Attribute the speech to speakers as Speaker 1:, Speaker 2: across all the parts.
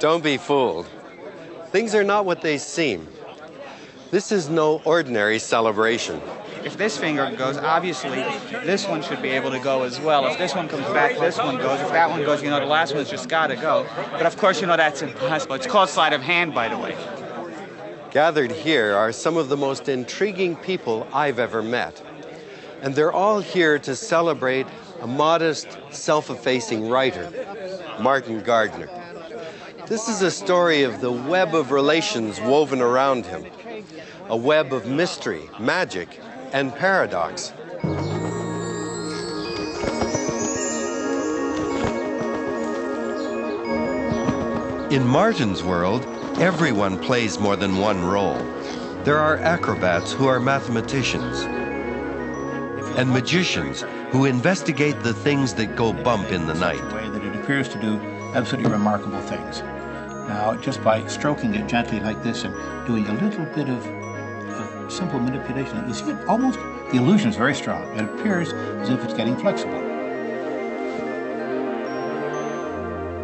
Speaker 1: Don't be fooled. Things are not what they seem. This is no ordinary celebration.
Speaker 2: If this finger goes, obviously this one should be able to go as well. If this one comes back, this one goes. If that one goes, the last one's just got to go. But of course, that's impossible. It's called sleight of hand, by the way.
Speaker 1: Gathered here are some of the most intriguing people I've ever met. And they're all here to celebrate a modest, self-effacing writer, Martin Gardner. This is a story of the web of relations woven around him, a web of mystery, magic, and paradox. In Martin's world, everyone plays more than one role. There are acrobats who are mathematicians, and magicians who investigate the things that go bump in the night.
Speaker 3: Way that it appears to do absolutely remarkable things. Now, just by stroking it gently like this and doing a little bit of simple manipulation, you see it almost, the illusion is very strong. It appears as if it's getting flexible.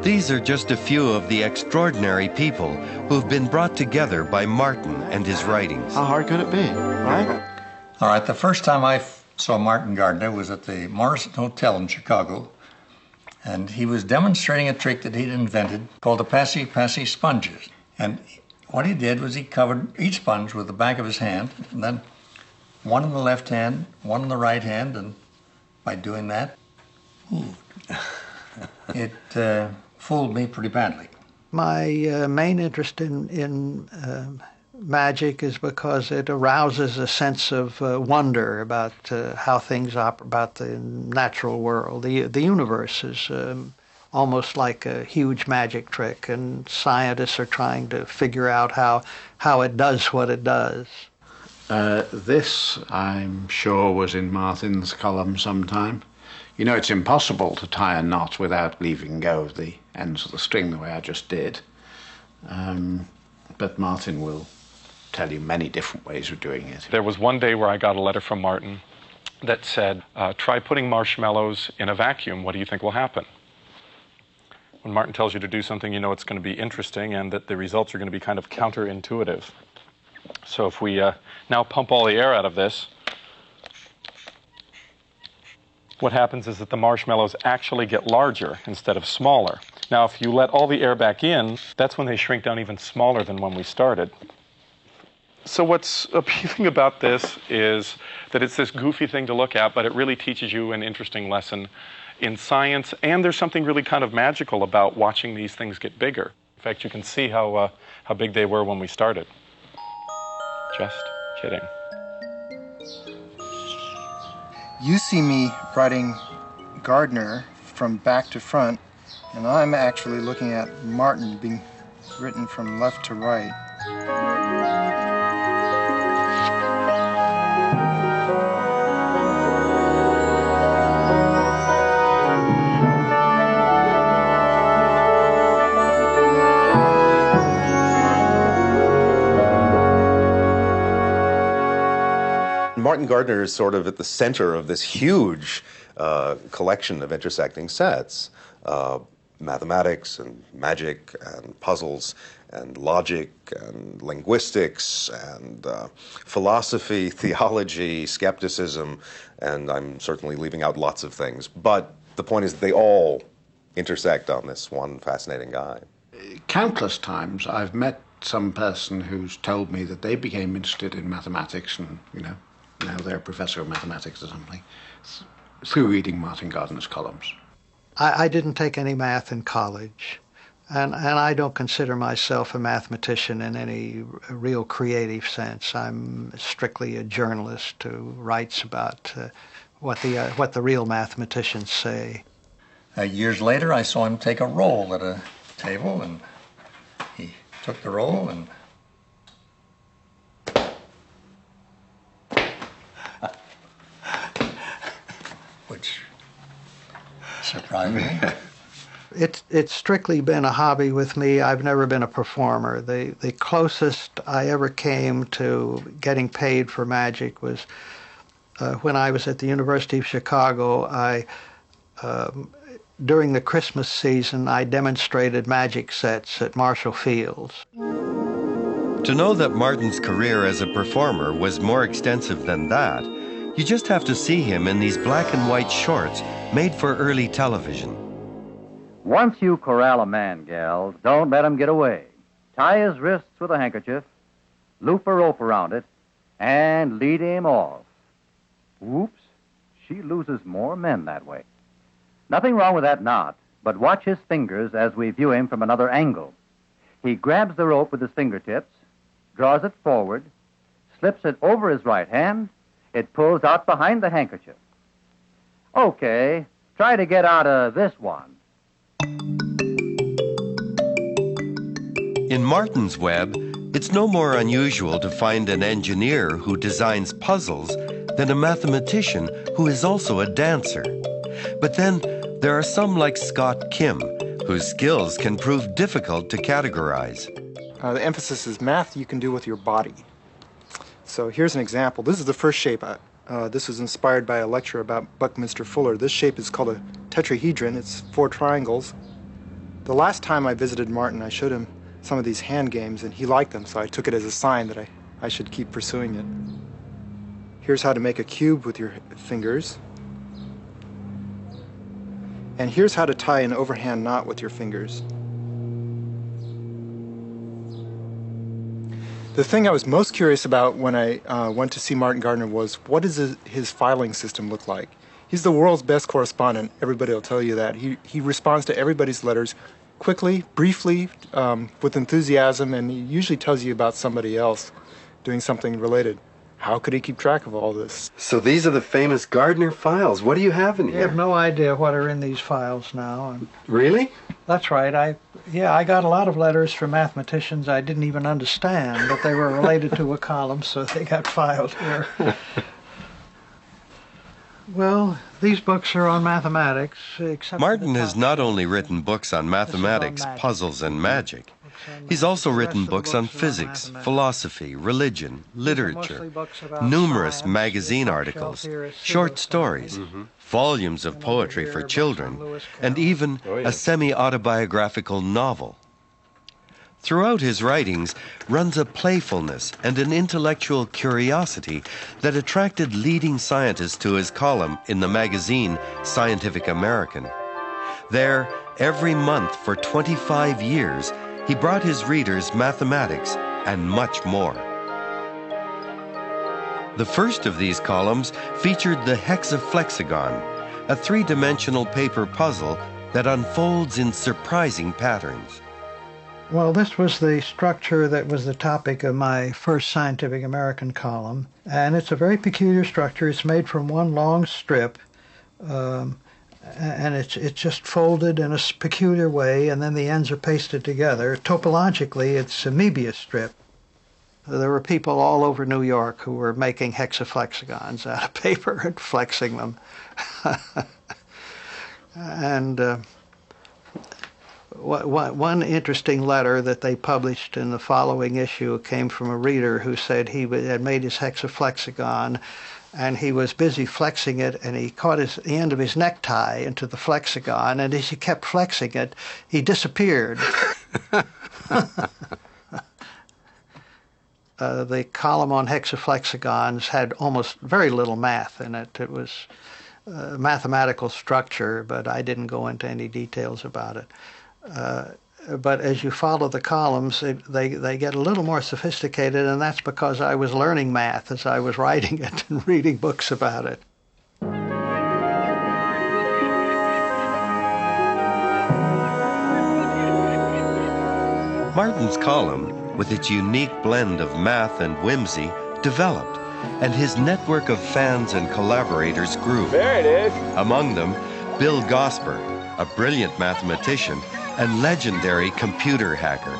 Speaker 1: These are just a few of the extraordinary people who've been brought together by Martin and his writings.
Speaker 4: How hard could it be, right?
Speaker 5: All right, the first time I saw Martin Gardner was at the Morrison Hotel in Chicago, and he was demonstrating a trick that he'd invented called the Persi sponges. And what he did was he covered each sponge with the back of his hand, and then one in the left hand, one in the right hand, and by doing that, it fooled me pretty badly.
Speaker 6: My main interest in magic is because it arouses a sense of wonder about how things operate, about the natural world. The universe is almost like a huge magic trick, and scientists are trying to figure out how it does what it does.
Speaker 7: This, I'm sure, was in Martin's column sometime. It's impossible to tie a knot without leaving go of the ends of the string the way I just did. But Martin will tell you many different ways of doing it.
Speaker 8: There was one day where I got a letter from Martin that said, try putting marshmallows in a vacuum. What do you think will happen? When Martin tells you to do something, you know it's going to be interesting and that the results are going to be kind of counterintuitive. So if we now pump all the air out of this, what happens is that the marshmallows actually get larger instead of smaller. Now, if you let all the air back in, that's when they shrink down even smaller than when we started. So what's appealing about this is that it's this goofy thing to look at, but it really teaches you an interesting lesson in science, and there's something really kind of magical about watching these things get bigger. In fact, you can see how big they were when we started. Just kidding.
Speaker 4: You see me writing Gardner from back to front, and I'm actually looking at Martin being written from left to right.
Speaker 9: Martin Gardner is sort of at the center of this huge collection of intersecting sets. Mathematics and magic and puzzles and logic and linguistics and philosophy, theology, skepticism, and I'm certainly leaving out lots of things. But the point is that they all intersect on this one fascinating guy.
Speaker 7: Countless times I've met some person who's told me that they became interested in mathematics and, now they're a professor of mathematics or something, through reading Martin Gardner's columns.
Speaker 6: I didn't take any math in college, and I don't consider myself a mathematician in any real creative sense. I'm strictly a journalist who writes about what the real mathematicians say.
Speaker 5: Years later, I saw him take a roll at a table, and he took the roll and which surprised me.
Speaker 6: It's strictly been a hobby with me. I've never been a performer. The closest I ever came to getting paid for magic was when I was at the University of Chicago. During the Christmas season, I demonstrated magic sets at Marshall Fields.
Speaker 1: To know that Martin's career as a performer was more extensive than that, you just have to see him in these black and white shorts made for early television.
Speaker 10: Once you corral a man, gals, don't let him get away. Tie his wrists with a handkerchief, loop a rope around it, and lead him off. Oops, she loses more men that way. Nothing wrong with that knot, but watch his fingers as we view him from another angle. He grabs the rope with his fingertips, draws it forward, slips it over his right hand. It pulls out behind the handkerchief. Okay, try to get out of this one.
Speaker 1: In Martin's web, it's no more unusual to find an engineer who designs puzzles than a mathematician who is also a dancer. But then there are some like Scott Kim, whose skills can prove difficult to categorize.
Speaker 4: The emphasis is math you can do with your body. So here's an example. This is the first shape. This was inspired by a lecture about Buckminster Fuller. This shape is called a tetrahedron. It's 4 triangles. The last time I visited Martin, I showed him some of these hand games, and he liked them, so I took it as a sign that I should keep pursuing it. Here's how to make a cube with your fingers. And here's how to tie an overhand knot with your fingers. The thing I was most curious about when I went to see Martin Gardner was, what does his filing system look like? He's the world's best correspondent. Everybody will tell you that. He responds to everybody's letters quickly, briefly, with enthusiasm, and he usually tells you about somebody else doing something related. How could he keep track of all this?
Speaker 1: So these are the famous Gardner files. What do you have in here?
Speaker 6: I have no idea what are in these files now.
Speaker 1: Really?
Speaker 6: That's right. I got a lot of letters from mathematicians I didn't even understand, but they were related to a column, so they got filed here. Well, these books are on mathematics, except
Speaker 1: Martin has not only written books on mathematics, puzzles, and magic. He's also written books on physics, philosophy, religion, literature, numerous magazine articles, short stories, volumes of poetry for children, and even a semi-autobiographical novel. Throughout his writings runs a playfulness and an intellectual curiosity that attracted leading scientists to his column in the magazine Scientific American. There, every month for 25 years, he brought his readers mathematics and much more. The first of these columns featured the hexaflexagon, a three-dimensional paper puzzle that unfolds in surprising patterns.
Speaker 6: Well, this was the structure that was the topic of my first Scientific American column, and it's a very peculiar structure. It's made from one long strip, and it's just folded in a peculiar way, and then the ends are pasted together. Topologically, it's a Möbius strip. There were people all over New York who were making hexaflexagons out of paper and flexing them. And one interesting letter that they published in the following issue came from a reader who said he had made his hexaflexagon, and he was busy flexing it, and he caught the end of his necktie into the flexagon, and as he kept flexing it, he disappeared. The column on hexaflexagons had almost very little math in it. It was mathematical structure, but I didn't go into any details about it. But as you follow the columns, they get a little more sophisticated, and that's because I was learning math as I was writing it and reading books about it.
Speaker 1: Martin's column, with its unique blend of math and whimsy, developed, and his network of fans and collaborators grew.
Speaker 11: There it is.
Speaker 1: Among them, Bill Gosper, a brilliant mathematician and legendary computer hacker.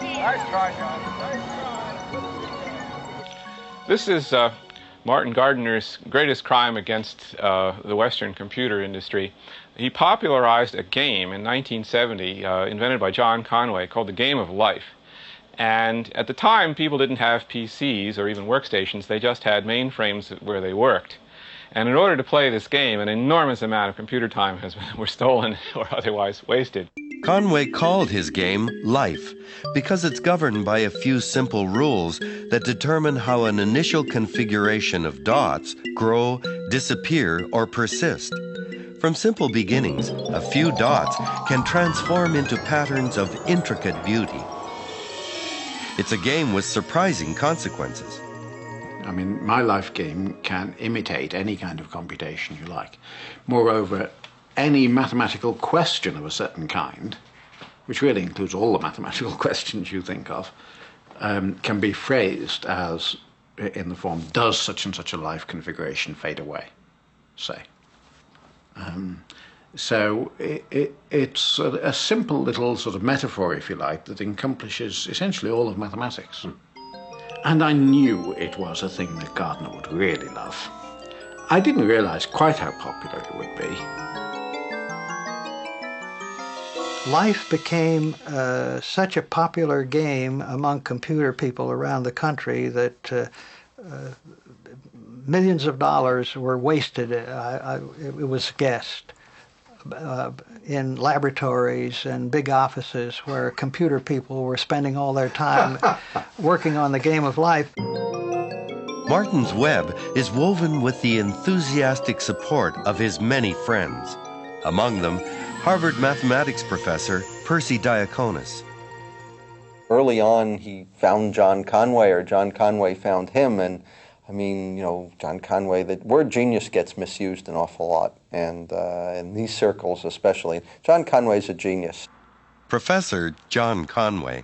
Speaker 11: Nice try, John. Nice try. This is Martin Gardner's greatest crime against the Western computer industry. He popularized a game in 1970 invented by John Conway called the Game of Life. And at the time, people didn't have PCs or even workstations. They just had mainframes where they worked. And in order to play this game, an enormous amount of computer time were stolen or otherwise wasted.
Speaker 1: Conway called his game life because it's governed by a few simple rules that determine how an initial configuration of dots grow, disappear, or persist. From simple beginnings, a few dots can transform into patterns of intricate beauty. It's a game with surprising consequences.
Speaker 7: I mean, my life game can imitate any kind of computation you like. Moreover, any mathematical question of a certain kind, which really includes all the mathematical questions you think of, can be phrased as in the form, does such and such a life configuration fade away, say. So it's a simple little sort of metaphor, if you like, that encompasses essentially all of mathematics. And I knew it was a thing that Gardner would really love. I didn't realize quite how popular it would be.
Speaker 6: Life became such a popular game among computer people around the country that millions of dollars were wasted. It was guessed in laboratories and big offices where computer people were spending all their time working on the game of life.
Speaker 1: Martin's web is woven with the enthusiastic support of his many friends. Among them, Harvard mathematics professor Persi Diaconis.
Speaker 12: Early on, he found John Conway, or John Conway found him, and I mean, you know, John Conway, the word genius gets misused an awful lot, and in these circles especially. John Conway's a genius.
Speaker 1: Professor John Conway.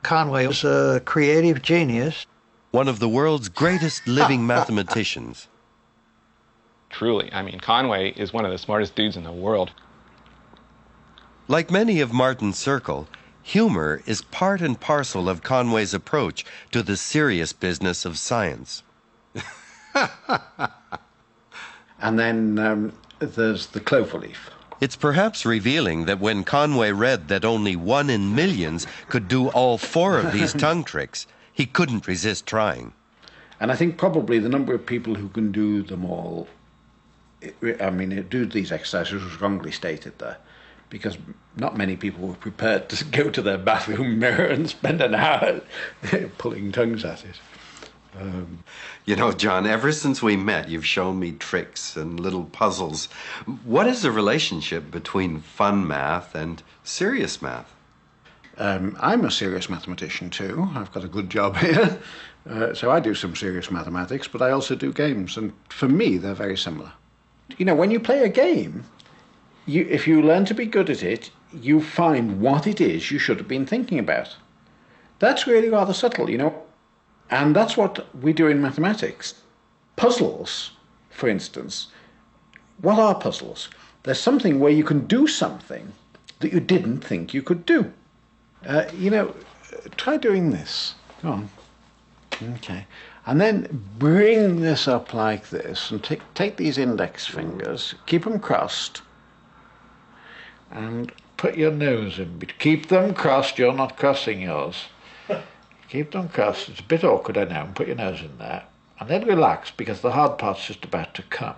Speaker 6: Conway was a creative genius.
Speaker 1: One of the world's greatest living mathematicians.
Speaker 11: Truly, I mean, Conway is one of the smartest dudes in the world.
Speaker 1: Like many of Martin's circle, humor is part and parcel of Conway's approach to the serious business of science.
Speaker 7: And then there's the cloverleaf.
Speaker 1: It's perhaps revealing that when Conway read that only 1 in millions could do all 4 of these tongue tricks, he couldn't resist trying.
Speaker 7: And I think probably the number of people who can do them all, I mean, do these exercises was wrongly stated there, because not many people were prepared to go to their bathroom mirror and spend an hour pulling tongues at it.
Speaker 1: You know, John, ever since we met, you've shown me tricks and little puzzles. What is the relationship between fun math and serious math?
Speaker 7: I'm a serious mathematician too. I've got a good job here. So I do some serious mathematics, but I also do games. And for me, they're very similar. You know, when you play a game, if you learn to be good at it, you find what it is you should have been thinking about. That's really rather subtle, you know. And that's what we do in mathematics. Puzzles, for instance. What are puzzles? There's something where you can do something that you didn't think you could do. You know, try doing this. Go on. Okay. And then bring this up like this, and take these index fingers, keep them crossed, and put your nose in. Keep them crossed, you're not crossing yours. Keep them crossed. It's a bit awkward, I know, and put your nose in there. And then relax, because the hard part's just about to come.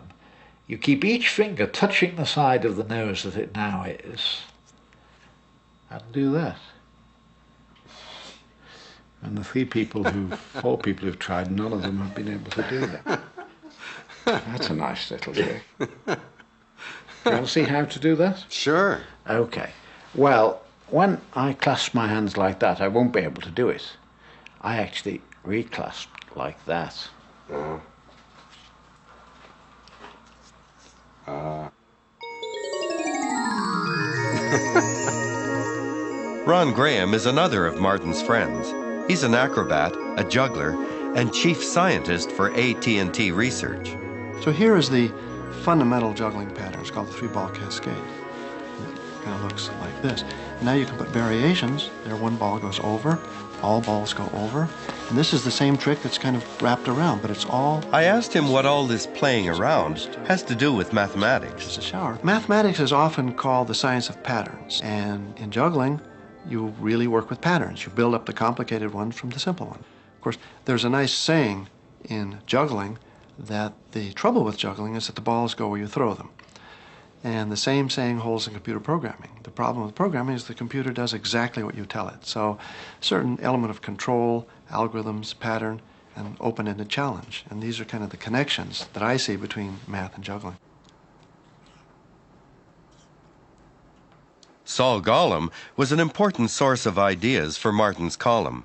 Speaker 7: You keep each finger touching the side of the nose that it now is, and do that. And the 4 people who've tried, none of them have been able to do that. That's a nice little trick. You want to see how to do that?
Speaker 1: Sure.
Speaker 7: Okay. Well, when I clasp my hands like that, I won't be able to do it. I actually reclasp like that.
Speaker 1: Ron Graham is another of Martin's friends. He's an acrobat, a juggler, and chief scientist for AT&T Research.
Speaker 4: So here is the fundamental juggling pattern. It's called the 3-ball cascade. It kind of looks like this. Now you can put variations. There, one ball goes over, all balls go over. And this is the same trick that's kind of wrapped around, but it's all...
Speaker 1: I asked him what all this playing around has to do with mathematics.
Speaker 4: It's a shower. Mathematics is often called the science of patterns. And in juggling, you really work with patterns. You build up the complicated one from the simple one. Of course, there's a nice saying in juggling
Speaker 13: that the trouble with juggling is that the balls go where you throw them. And the same saying holds in computer programming. The problem with programming is the computer does exactly what you tell it. So a certain element of control, algorithms, pattern, and open-ended challenge. And these are kind of the connections that I see between math and juggling.
Speaker 1: Saul Golomb was an important source of ideas for Martin's column.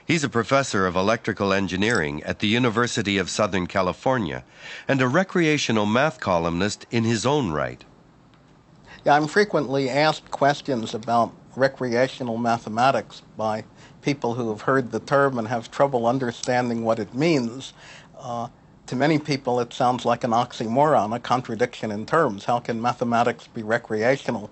Speaker 1: He's a professor of electrical engineering at the University of Southern California and a recreational math columnist in his own right.
Speaker 14: Yeah, I'm frequently asked questions about recreational mathematics by people who have heard the term and have trouble understanding what it means. To many people, it sounds like an oxymoron, a contradiction in terms. How can mathematics be recreational?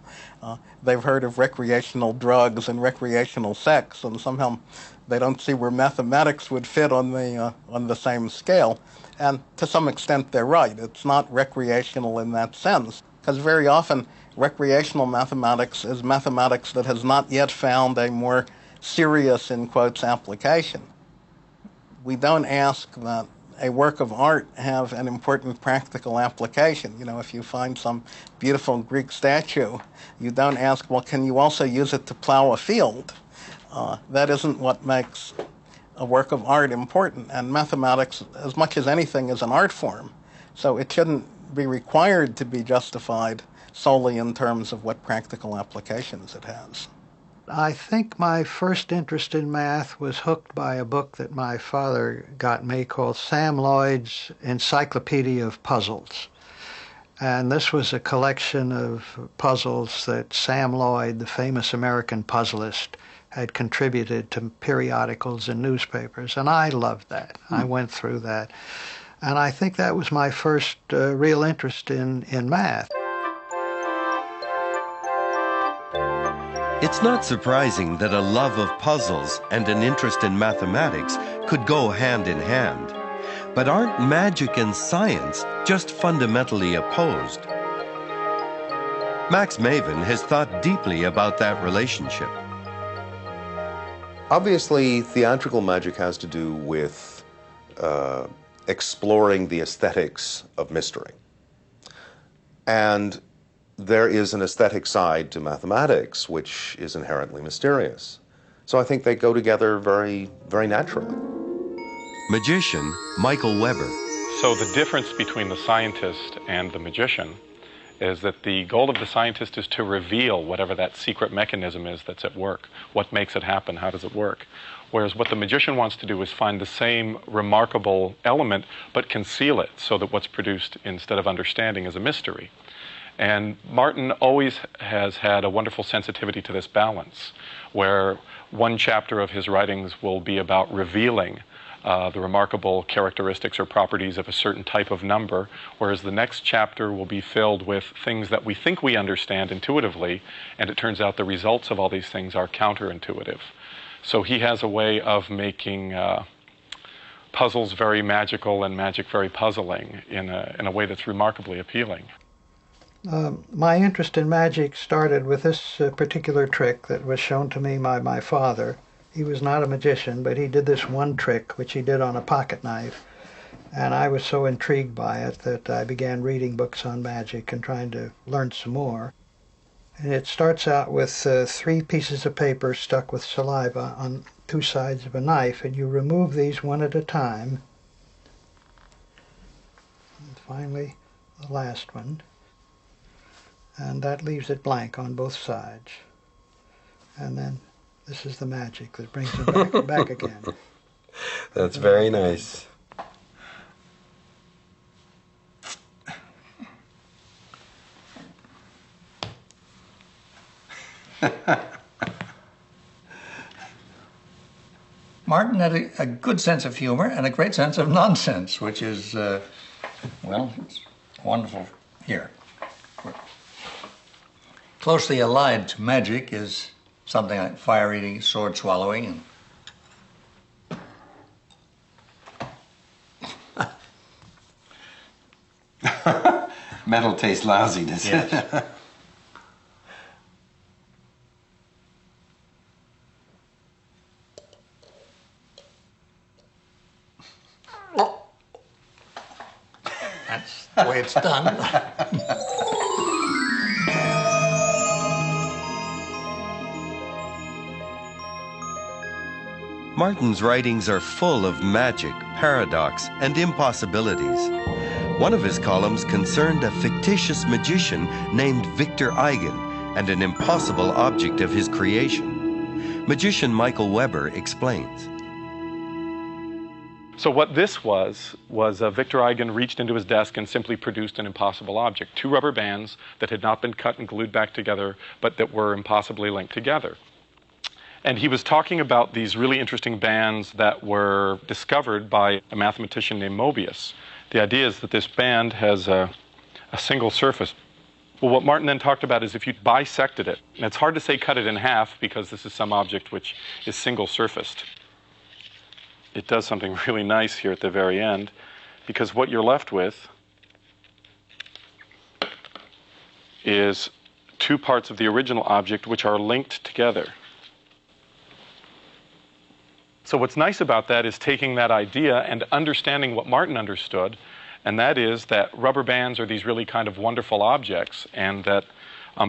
Speaker 14: They've heard of recreational drugs and recreational sex, and somehow they don't see where mathematics would fit on the same scale. And to some extent, they're right. It's not recreational in that sense, because very often recreational mathematics is mathematics that has not yet found a more serious, in quotes, application. We don't ask that a work of art have an important practical application. You know, if you find some beautiful Greek statue, you don't ask, well, can you also use it to plow a field? That isn't what makes a work of art important. And mathematics, as much as anything, is an art form. So it shouldn't be required to be justified solely in terms of what practical applications it has.
Speaker 6: I think my first interest in math was hooked by a book that my father got me called Sam Lloyd's Encyclopedia of Puzzles. And this was a collection of puzzles that Sam Lloyd, the famous American puzzlist, had contributed to periodicals and newspapers. And I loved that. I went through that. And I think that was my first real interest in math.
Speaker 1: It's not surprising that a love of puzzles and an interest in mathematics could go hand in hand. But aren't magic and science just fundamentally opposed? Max Maven has thought deeply about that relationship.
Speaker 9: Obviously, theatrical magic has to do with exploring the aesthetics of mystery. And there is an aesthetic side to mathematics, which is inherently mysterious. So I think they go together very, very naturally.
Speaker 1: Magician Michael Weber.
Speaker 8: So the difference between the scientist and the magician is that the goal of the scientist is to reveal whatever that secret mechanism is that's at work. What makes it happen? How does it work? Whereas what the magician wants to do is find the same remarkable element, but conceal it so that what's produced instead of understanding is a mystery. And Martin always has had a wonderful sensitivity to this balance, where one chapter of his writings will be about revealing the remarkable characteristics or properties of a certain type of number, whereas the next chapter will be filled with things that we think we understand intuitively, and it turns out the results of all these things are counterintuitive. So he has a way of making puzzles very magical and magic very puzzling in a way that's remarkably appealing.
Speaker 6: My interest in magic started with this particular trick that was shown to me by my father. He was not a magician, but he did this one trick, which he did on a pocket knife. And I was so intrigued by it that I began reading books on magic and trying to learn some more. And it starts out with 3 pieces of paper stuck with saliva on 2 sides of a knife, and you remove these one at a time. And finally, the last one. And that leaves it blank on both sides. And then this is the magic that brings it back again.
Speaker 1: That's very nice.
Speaker 5: Martin had a good sense of humor and a great sense of nonsense, which is, well, it's wonderful here. Closely allied to magic is something like fire eating, sword swallowing,
Speaker 1: and metal tastes lousy, does it?
Speaker 5: yes.
Speaker 3: the way it's done.
Speaker 1: Martin's writings are full of magic, paradox, and impossibilities. One of his columns concerned a fictitious magician named Victor Eigen and an impossible object of his creation. Magician Michael Weber explains.
Speaker 8: So what this was Victor Eigen reached into his desk and simply produced an impossible object. 2 rubber bands that had not been cut and glued back together, but that were impossibly linked together. And he was talking about these really interesting bands that were discovered by a mathematician named Mobius. The idea is that this band has a single surface. Well, what Martin then talked about is if you bisected it, and it's hard to say cut it in half because this is some object which is single-surfaced. It does something really nice here at the very end, because what you're left with is 2 parts of the original object which are linked together. So what's nice about that is taking that idea and understanding what Martin understood, and that is that rubber bands are these really kind of wonderful objects, and that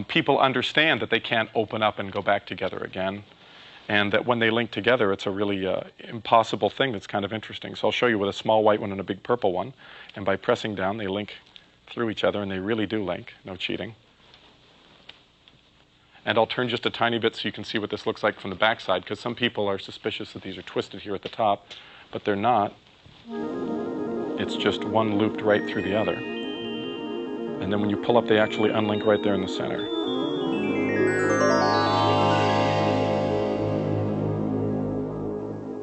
Speaker 8: people understand that they can't open up and go back together again, and that when they link together, it's a really impossible thing that's kind of interesting. So I'll show you with a small white one and a big purple one, and by pressing down, they link through each other, and they really do link, no cheating. And I'll turn just a tiny bit so you can see what this looks like from the backside, because some people are suspicious that these are twisted here at the top, but they're not. It's just one looped right through the other. And then when you pull up, they actually unlink right there in the center.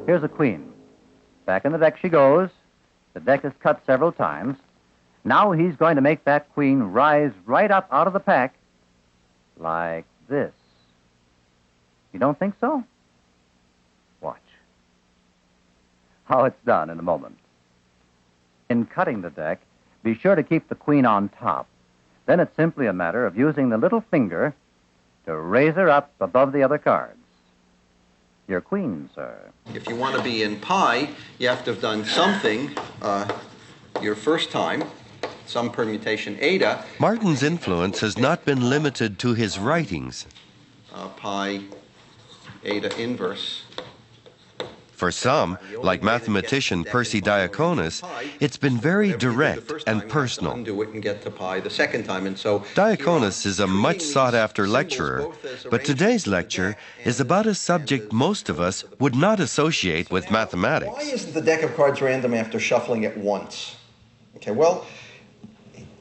Speaker 10: Here's a queen. Back in the deck she goes. The deck is cut several times. Now he's going to make that queen rise right up out of the pack like this. You don't think so? Watch. How it's done in a moment. In cutting the deck, be sure to keep the queen on top. Then it's simply a matter of using the little finger to raise her up above the other cards. Your queen, sir.
Speaker 12: If you want to be in pi, you have to have done something your first time, some permutation eta.
Speaker 1: Martin's influence has not been limited to his writings.
Speaker 12: Pi eta inverse.
Speaker 1: For some, like mathematician Persi Diaconis, it's been very direct and personal.
Speaker 12: Undo it and get to pi the second time, and so
Speaker 1: Diaconis is a much sought-after lecturer, but today's lecture is about a subject most of us would not associate with mathematics.
Speaker 12: Why isn't the deck of cards random after shuffling it once? Okay, well,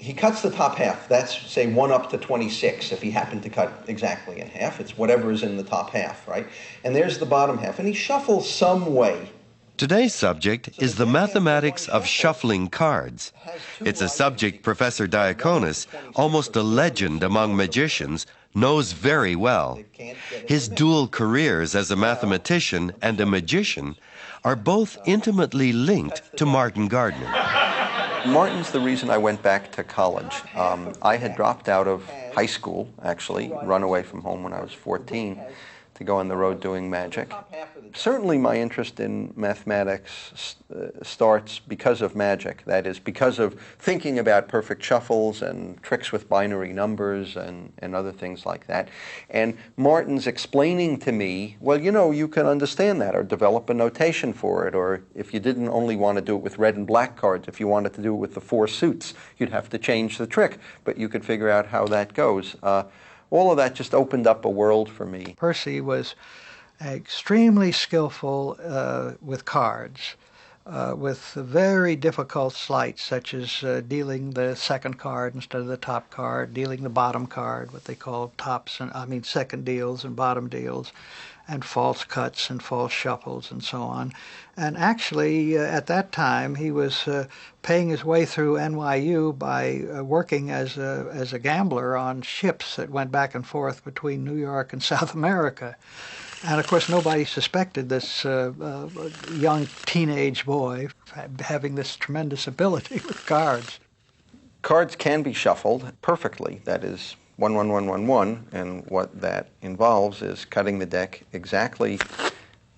Speaker 12: he cuts the top half. That's, say, 1 up to 26. If he happened to cut exactly in half, it's whatever is in the top half, right? And there's the bottom half. And he shuffles some way.
Speaker 1: Today's subject is the mathematics of shuffling cards. It's a subject Professor Diaconis, almost a legend among magicians, knows very well. His dual careers as a mathematician and a magician are both intimately linked to Martin Gardner.
Speaker 12: Martin's the reason I went back to college. I had dropped out of high school, actually, run away from home when I was 14 to go on the road doing magic. Certainly my interest in mathematics starts because of magic. That is, because of thinking about perfect shuffles and tricks with binary numbers and other things like that. And Martin's explaining to me, well, you know, you can understand that or develop a notation for it, or if you didn't only want to do it with red and black cards, if you wanted to do it with the 4 suits, you'd have to change the trick, but you could figure out how that goes. All of that just opened up a world for me.
Speaker 6: Persi was extremely skillful with cards, with very difficult sleights, such as dealing the second card instead of the top card, dealing the bottom card, what they call second deals and bottom deals, and false cuts and false shuffles and so on. And actually, at that time, he was paying his way through NYU by working as a gambler on ships that went back and forth between New York and South America. And of course, nobody suspected this young teenage boy having this tremendous ability with cards.
Speaker 12: Cards can be shuffled perfectly. That is 1, 1, 1, 1, 1, and what that involves is cutting the deck exactly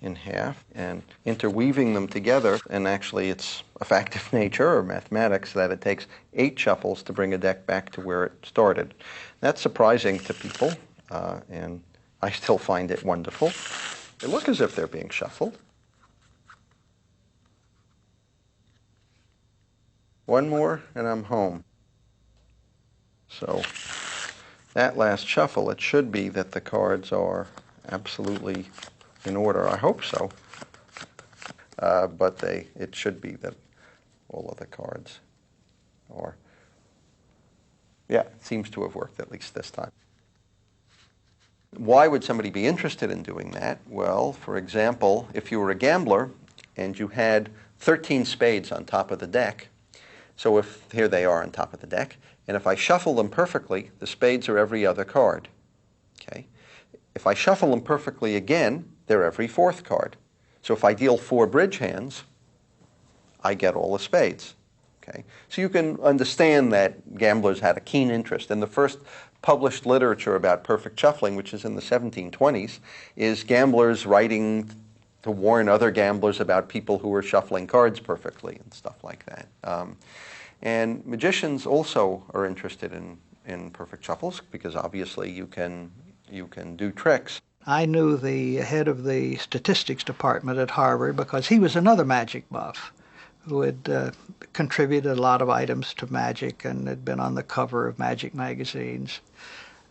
Speaker 12: in half and interweaving them together, and actually it's a fact of nature or mathematics that it takes 8 shuffles to bring a deck back to where it started. That's surprising to people, and I still find it wonderful. They look as if they're being shuffled. One more and I'm home. So that last shuffle, it should be that the cards are absolutely in order. I hope so. But it should be that all of the cards are. Yeah, it seems to have worked at least this time. Why would somebody be interested in doing that? Well, for example, if you were a gambler and you had 13 spades on top of the deck, so if here they are on top of the deck, and if I shuffle them perfectly, the spades are every other card. Okay? If I shuffle them perfectly again, they're every 4th card. So if I deal 4 bridge hands, I get all the spades. Okay? So you can understand that gamblers had a keen interest. And the first published literature about perfect shuffling, which is in the 1720s, is gamblers writing to warn other gamblers about people who were shuffling cards perfectly and stuff like that. And magicians also are interested in perfect shuffles because obviously you can do tricks.
Speaker 6: I knew the head of the statistics department at Harvard because he was another magic buff who had contributed a lot of items to magic and had been on the cover of magic magazines.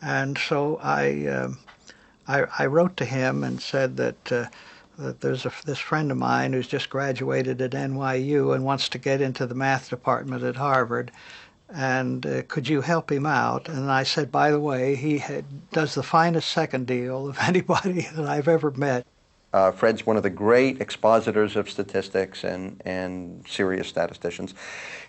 Speaker 6: And so I wrote to him and said that there's this friend of mine who's just graduated at NYU and wants to get into the math department at Harvard, and could you help him out? And I said, by the way, he does the finest second deal of anybody that I've ever met.
Speaker 12: Fred's one of the great expositors of statistics and serious statisticians.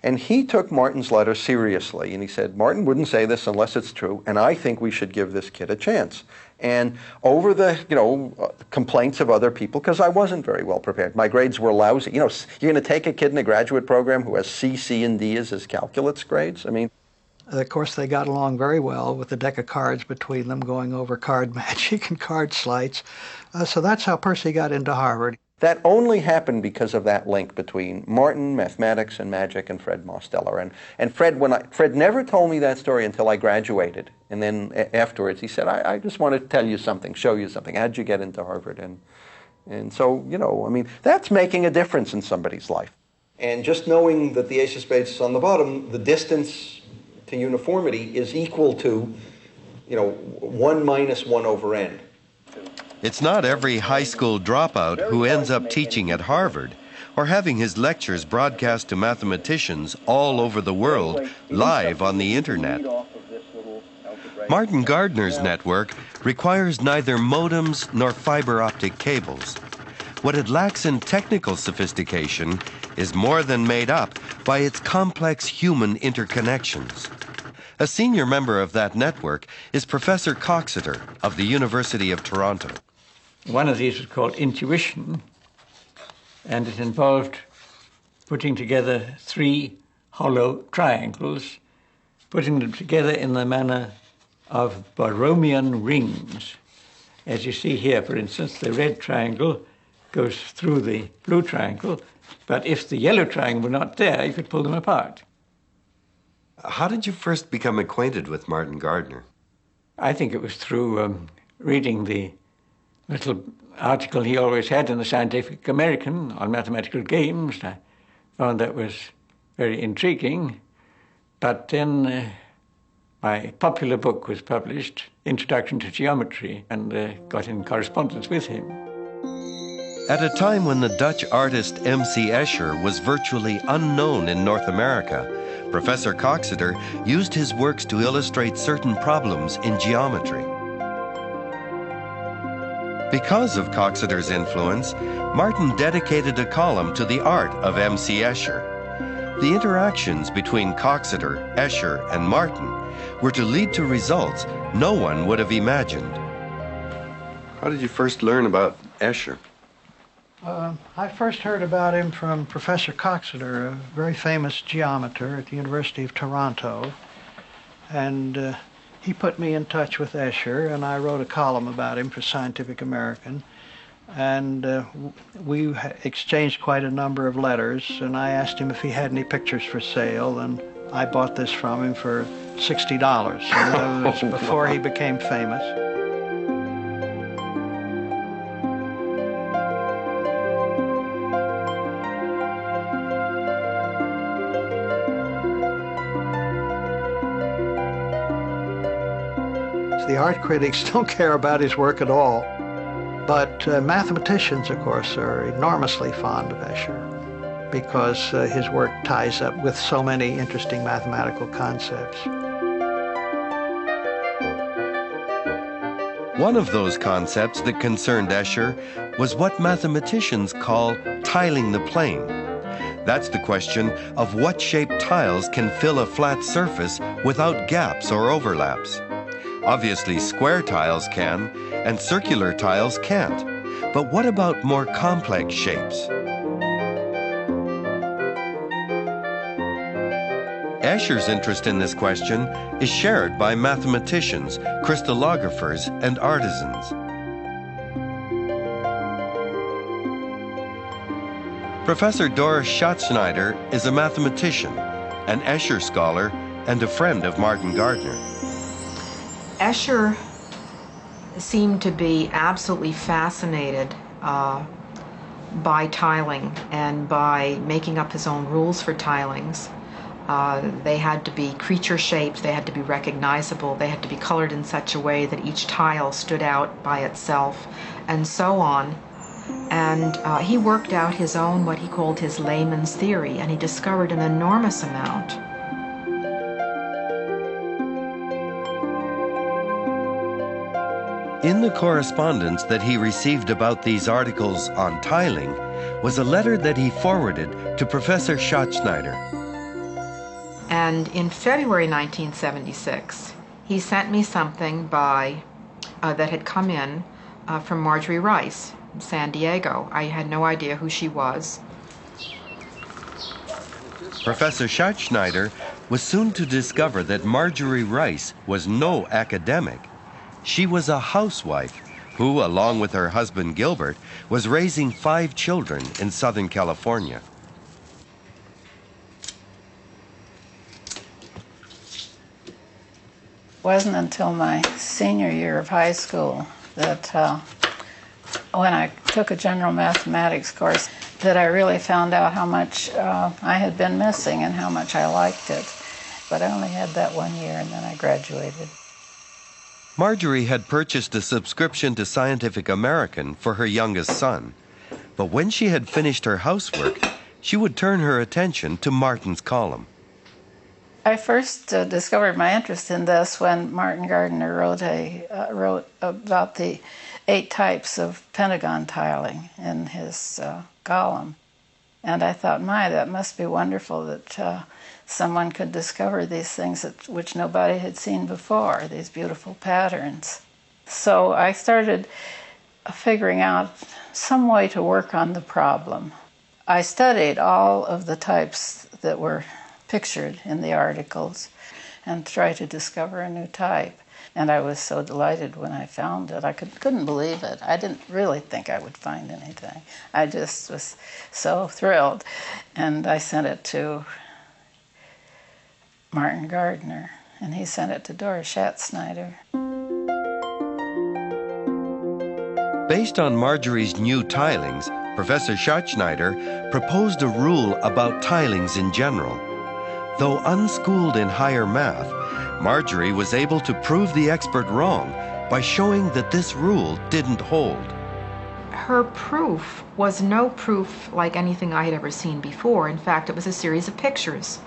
Speaker 12: And he took Martin's letter seriously, and he said, Martin wouldn't say this unless it's true, and I think we should give this kid a chance. And over the, complaints of other people, because I wasn't very well prepared. My grades were lousy. You're going to take a kid in a graduate program who has C, C, and D as his calculus grades? I mean,
Speaker 6: of course, they got along very well with the deck of cards between them, going over card magic and card sleights. So that's how Persi got into Harvard.
Speaker 12: That only happened because of that link between Martin, mathematics, and magic, and Fred Mosteller. And Fred never told me that story until I graduated. And then afterwards, he said, I just want to tell you something, show you something. How'd you get into Harvard? And so, that's making a difference in somebody's life. And just knowing that the ace of spades is on the bottom, the distance to uniformity is equal to, 1 minus 1 over n.
Speaker 1: It's not every high school dropout who ends up teaching at Harvard or having his lectures broadcast to mathematicians all over the world live on the internet. Martin Gardner's network requires neither modems nor fiber optic cables. What it lacks in technical sophistication is more than made up by its complex human interconnections. A senior member of that network is Professor Coxeter of the University of Toronto.
Speaker 15: One of these was called intuition, and it involved putting together 3 hollow triangles, putting them together in the manner of Borromean rings. As you see here, for instance, the red triangle goes through the blue triangle, but if the yellow triangle were not there, you could pull them apart.
Speaker 1: How did you first become acquainted with Martin Gardner?
Speaker 15: I think it was through reading the little article he always had in the Scientific American on mathematical games. I found that was very intriguing. But then my popular book was published, Introduction to Geometry, and got in correspondence with him.
Speaker 1: At a time when the Dutch artist M.C. Escher was virtually unknown in North America, Professor Coxeter used his works to illustrate certain problems in geometry. Because of Coxeter's influence, Martin dedicated a column to the art of M.C. Escher. The interactions between Coxeter, Escher, and Martin were to lead to results no one would have imagined. How did you first learn about Escher?
Speaker 6: I first heard about him from Professor Coxeter, a very famous geometer at the University of Toronto. And he put me in touch with Escher, and I wrote a column about him for Scientific American. And we exchanged quite a number of letters, and I asked him if he had any pictures for sale, and I bought this from him for $60. And that was before he became famous. The art critics don't care about his work at all. But mathematicians, of course, are enormously fond of Escher because his work ties up with so many interesting mathematical concepts.
Speaker 1: One of those concepts that concerned Escher was what mathematicians call tiling the plane. That's the question of what shape tiles can fill a flat surface without gaps or overlaps. Obviously, square tiles can, and circular tiles can't. But what about more complex shapes? Escher's interest in this question is shared by mathematicians, crystallographers, and artisans. Professor Doris Schattschneider is a mathematician, an Escher scholar, and a friend of Martin Gardner.
Speaker 16: Escher seemed to be absolutely fascinated by tiling and by making up his own rules for tilings. They had to be creature-shaped, they had to be recognizable, they had to be colored in such a way that each tile stood out by itself, and so on. And he worked out his own, what he called his layman's theory, and he discovered an enormous amount.
Speaker 1: In the correspondence that he received about these articles on tiling was a letter that he forwarded to Professor Schattschneider.
Speaker 16: And in February 1976, he sent me something that had come in from Marjorie Rice in San Diego. I had no idea who she was.
Speaker 1: Professor Schattschneider was soon to discover that Marjorie Rice was no academic. She was a housewife who, along with her husband Gilbert, was raising 5 children in Southern California.
Speaker 17: It wasn't until my senior year of high school that when I took a general mathematics course that I really found out how much I had been missing and how much I liked it. But I only had that 1 year and then I graduated.
Speaker 1: Marjorie had purchased a subscription to Scientific American for her youngest son. But when she had finished her housework, she would turn her attention to Martin's column.
Speaker 17: I first discovered my interest in this when Martin Gardner wrote about the 8 types of pentagon tiling in his column. And I thought, my, that must be wonderful that someone could discover these things which nobody had seen before, these beautiful patterns. So I started figuring out some way to work on the problem. I studied all of the types that were pictured in the articles and tried to discover a new type. And I was so delighted when I found it. I couldn't believe it. I didn't really think I would find anything. I just was so thrilled. And I sent it to Martin Gardner, and he sent it to Doris Schattschneider.
Speaker 1: Based on Marjorie's new tilings, Professor Schattschneider proposed a rule about tilings in general. Though unschooled in higher math, Marjorie was able to prove the expert wrong by showing that this rule didn't hold.
Speaker 16: Her proof was no proof like anything I had ever seen before. In fact, it was a series of pictures,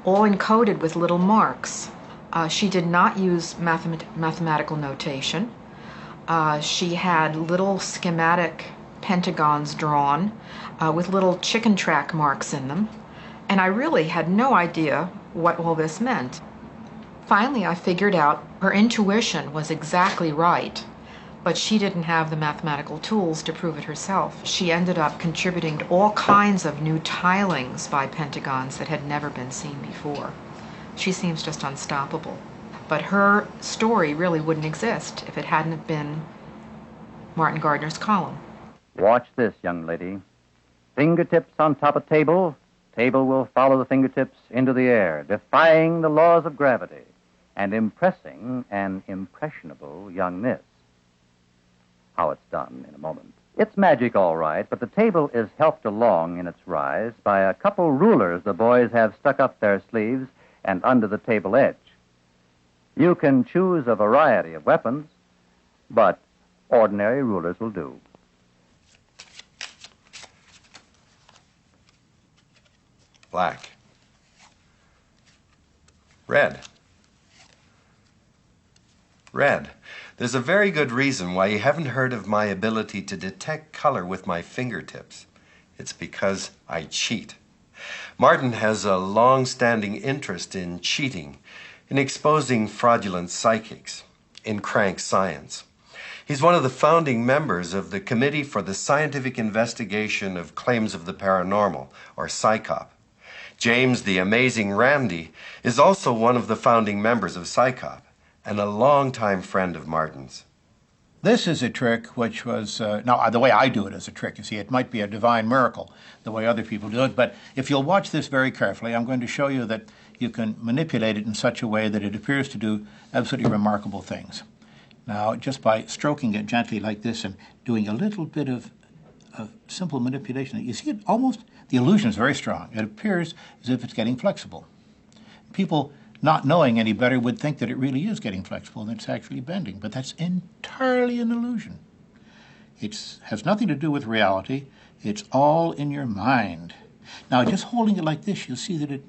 Speaker 16: all encoded with little marks. She did not use mathematical notation. She had little schematic pentagons drawn with little chicken track marks in them. And I really had no idea what all this meant. Finally, I figured out her intuition was exactly right, but she didn't have the mathematical tools to prove it herself. She ended up contributing to all kinds of new tilings by pentagons that had never been seen before. She seems just unstoppable. But her story really wouldn't exist if it hadn't been Martin Gardner's column.
Speaker 10: Watch this, young lady. Fingertips on top of table. Table will follow the fingertips into the air, defying the laws of gravity and impressing an impressionable young miss. How it's done in a moment. It's magic, all right, but the table is helped along in its rise by a couple rulers the boys have stuck up their sleeves and under the table edge. You can choose a variety of weapons, but ordinary rulers will do.
Speaker 1: Black. Red. Red. There's a very good reason why you haven't heard of my ability to detect color with my fingertips. It's because I cheat. Martin has a long-standing interest in cheating, in exposing fraudulent psychics, in crank science. He's one of the founding members of the Committee for the Scientific Investigation of Claims of the Paranormal, or PSYCOP. James, the amazing Randi, is also one of the founding members of PSYCOP, and a longtime friend of Martin's.
Speaker 3: This is a trick which was, now the way I do it is a trick, you see, it might be a divine miracle the way other people do it, but if you'll watch this very carefully, I'm going to show you that you can manipulate it in such a way that it appears to do absolutely remarkable things. Now, just by stroking it gently like this and doing a little bit of simple manipulation, you see it almost, the illusion is very strong. It appears as if it's getting flexible. People not knowing any better would think that it really is getting flexible and it's actually bending, but that's entirely an illusion. It has nothing to do with reality. It's all in your mind. Now, just holding it like this, you'll see that it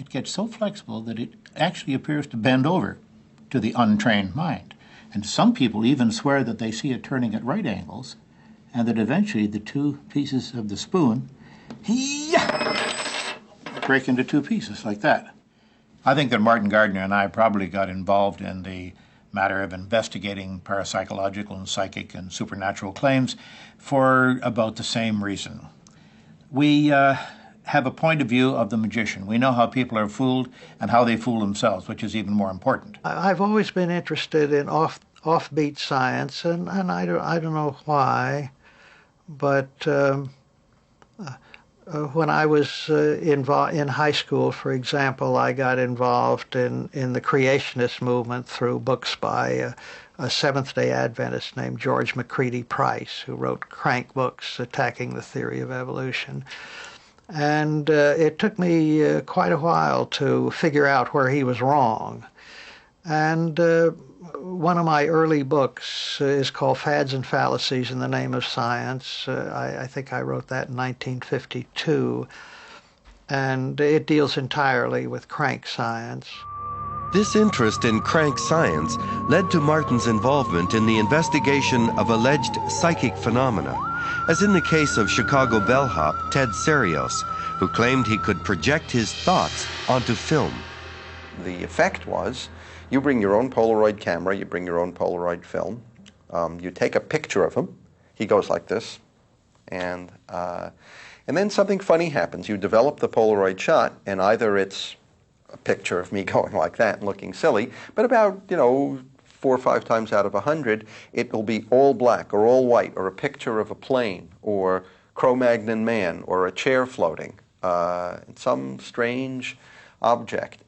Speaker 3: gets so flexible that it actually appears to bend over to the untrained mind. And some people even swear that they see it turning at right angles and that eventually the two pieces of the spoon break into two pieces like that. I think that Martin Gardner and I probably got involved in the matter of investigating parapsychological and psychic and supernatural claims for about the same reason. We have a point of view of the magician. We know how people are fooled and how they fool themselves, which is even more important.
Speaker 6: I've always been interested in offbeat science, and I don't know why, but when I was in high school, for example, I got involved in the creationist movement through books by a Seventh-day Adventist named George McCready Price, who wrote crank books attacking the theory of evolution. And it took me quite a while to figure out where he was wrong. And one of my early books is called Fads and Fallacies in the Name of Science. I think I wrote that in 1952. And it deals entirely with crank science.
Speaker 1: This interest in crank science led to Martin's involvement in the investigation of alleged psychic phenomena, as in the case of Chicago bellhop Ted Serios, who claimed he could project his thoughts onto film.
Speaker 12: The effect was, you bring your own Polaroid camera, you bring your own Polaroid film, you take a picture of him, he goes like this, and then something funny happens. You develop the Polaroid shot, and either it's a picture of me going like that and looking silly, but about, 4 or 5 times out of 100, it will be all black or all white, or a picture of a plane, or Cro-Magnon man, or a chair floating, some strange object.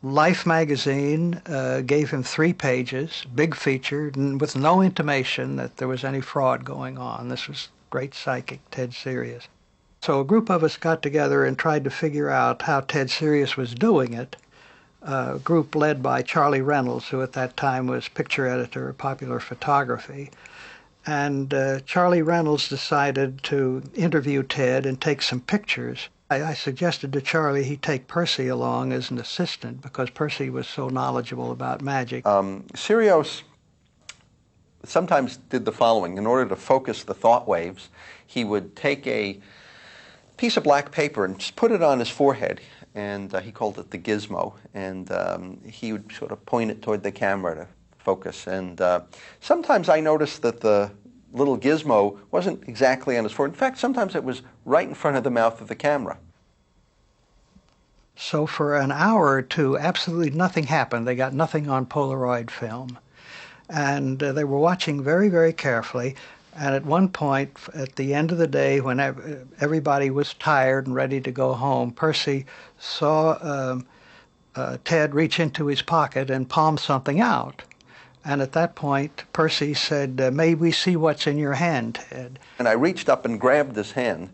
Speaker 6: Life magazine gave him 3 pages, big feature, with no intimation that there was any fraud going on. This was great psychic Ted Serios. So a group of us got together and tried to figure out how Ted Serios was doing it. A group led by Charlie Reynolds, who at that time was picture editor of Popular Photography. And Charlie Reynolds decided to interview Ted and take some pictures. I suggested to Charlie he take Persi along as an assistant because Persi was so knowledgeable about magic.
Speaker 12: Serios sometimes did the following. In order to focus the thought waves, he would take a piece of black paper and just put it on his forehead, and he called it the gizmo, and he would sort of point it toward the camera to focus. And sometimes I noticed that the little gizmo wasn't exactly on his forehead. In fact, sometimes it was right in front of the mouth of the camera.
Speaker 6: So for an hour or two, absolutely nothing happened. They got nothing on Polaroid film. And they were watching very, very carefully. And at one point, at the end of the day, when everybody was tired and ready to go home, Persi saw Ted reach into his pocket and palm something out. And at that point, Persi said, "May we see what's in your hand, Ted?"
Speaker 12: And I reached up and grabbed his hand.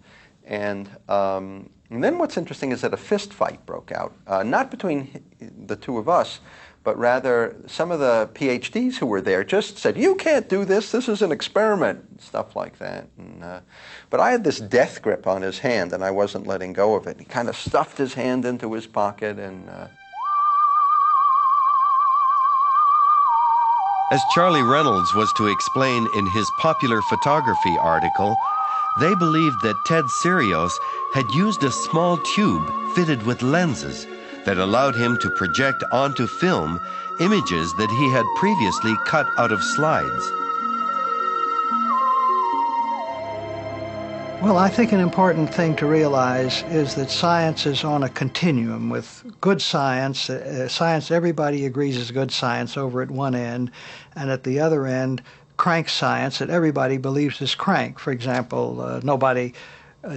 Speaker 12: And then what's interesting is that a fist fight broke out, not between the two of us, but rather some of the PhDs who were there just said, "You can't do this, this is an experiment," stuff like that. And, but I had this death grip on his hand, and I wasn't letting go of it. He kind of stuffed his hand into his pocket, and...
Speaker 1: As Charlie Reynolds was to explain in his popular photography article, they believed that Ted Sirios had used a small tube fitted with lenses that allowed him to project onto film images that he had previously cut out of slides.
Speaker 6: Well, I think an important thing to realize is that science is on a continuum with good science. Science everybody agrees is good science over at one end, and at the other end, crank science that everybody believes is crank. For example, nobody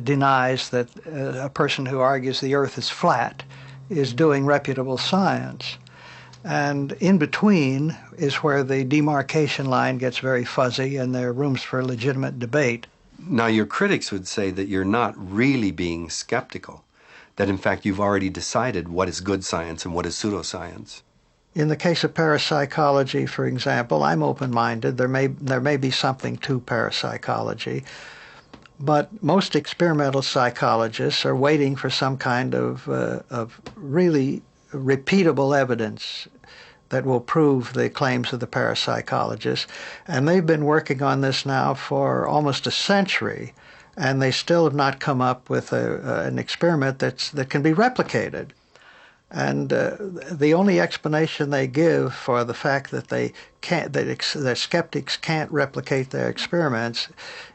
Speaker 6: denies that a person who argues the earth is flat is doing reputable science. And in between is where the demarcation line gets very fuzzy and there are rooms for legitimate debate.
Speaker 1: Now, your critics would say that you're not really being skeptical, that in fact you've already decided what is good science and what is pseudoscience.
Speaker 6: In the case of parapsychology, for example, I'm open-minded. There may be something to parapsychology, but most experimental psychologists are waiting for some kind of really repeatable evidence that will prove the claims of the parapsychologists. And they've been working on this now for almost a century, and they still have not come up with an experiment that can be replicated. And the only explanation they give for the fact that that skeptics can't replicate their experiments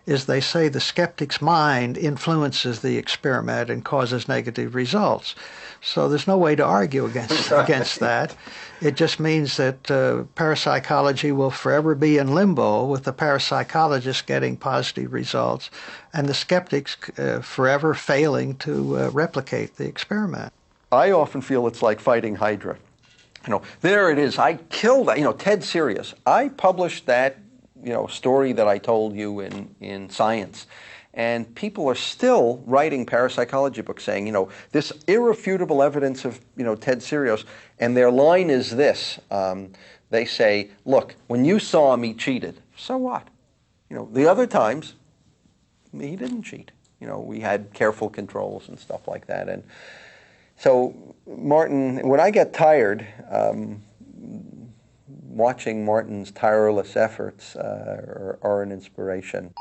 Speaker 6: is they say the skeptic's mind influences the experiment and causes negative results. So there's no way to argue against that. It just means that parapsychology will forever be in limbo with the parapsychologists getting positive results and the skeptics forever failing to replicate the experiment.
Speaker 12: I often feel it's like fighting Hydra. You know, there it is. I killed that. You know, Ted Sirios. I published that, story that I told you in Science. And people are still writing parapsychology books saying, this irrefutable evidence of, Ted Sirios. And their line is this. They say, look, when you saw him, he cheated. So what? The other times, he didn't cheat. We had careful controls and stuff like that. And so, Martin, when I get tired, watching Martin's tireless efforts are an inspiration.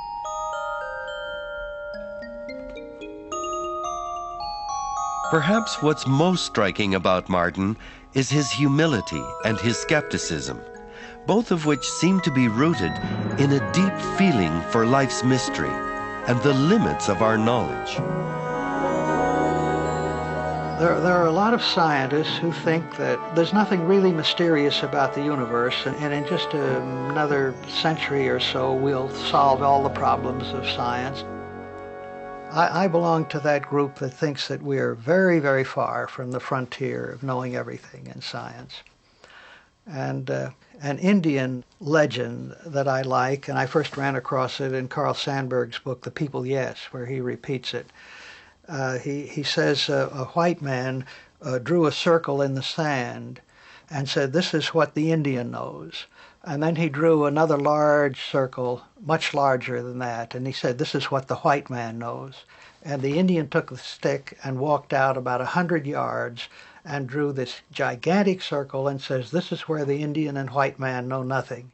Speaker 1: Perhaps what's most striking about Martin is his humility and his skepticism, both of which seem to be rooted in a deep feeling for life's mystery and the limits of our knowledge.
Speaker 6: There are a lot of scientists who think that there's nothing really mysterious about the universe, and in just another century or so we'll solve all the problems of science. I belong to that group that thinks that we're very, very far from the frontier of knowing everything in science. And an Indian legend that I like, and I first ran across it in Carl Sandburg's book, The People Yes, where he repeats it. He says a white man drew a circle in the sand and said, "This is what the Indian knows." And then he drew another large circle, much larger than that, and he said, "This is what the white man knows." And the Indian took the stick and walked out about 100 yards and drew this gigantic circle and says, "This is where the Indian and white man know nothing."